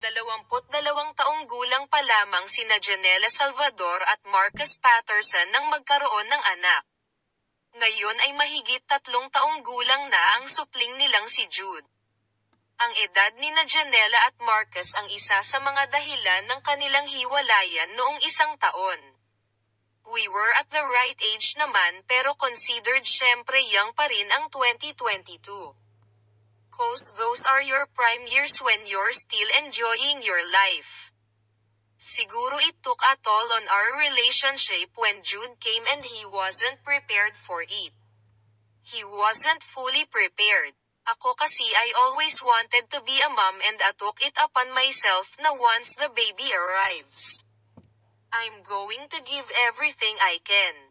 22 taong gulang pa lamang sina Janela Salvador at Marcus Patterson nang magkaroon ng anak. Ngayon ay mahigit 3 taong gulang na ang supling nilang si Jude. Ang edad ni Janela at Marcus ang isa sa mga dahilan ng kanilang hiwalayan noong 1 taon. We were at the right age naman pero considered syempre young pa rin ang 2022. Cause those are your prime years when you're still enjoying your life. Siguro it took a toll on our relationship when Jude came and he wasn't prepared for it. He wasn't fully prepared. Ako kasi I always wanted to be a mom and I took it upon myself na once the baby arrives, I'm going to give everything I can.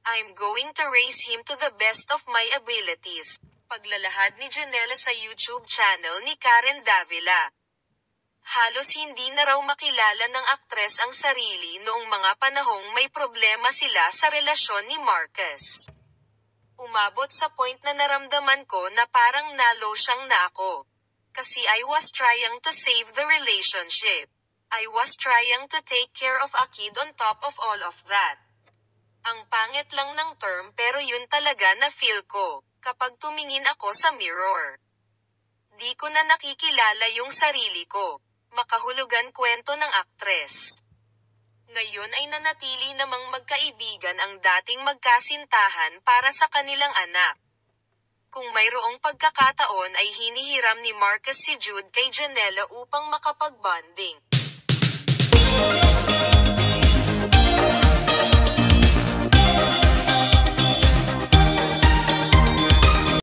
I'm going to raise him to the best of my abilities. Paglalahad ni Janela sa YouTube channel ni Karen Davila. Halos hindi na raw makilala ng aktres ang sarili noong mga panahong may problema sila sa relasyon ni Marcus. Umabot sa point na naramdaman ko na parang na-losyang na ako. Kasi I was trying to save the relationship. I was trying to take care of a kid on top of all of that. Ang pangit lang ng term pero yun talaga na feel ko, kapag tumingin ako sa mirror. Di ko na nakikilala yung sarili ko. Makahulugan kwento ng aktres. Ngayon ay nanatili namang magkaibigan ang dating magkasintahan para sa kanilang anak. Kung mayroong pagkakataon ay hinihiram ni Marcus si Jude kay Janela upang makapag-bonding.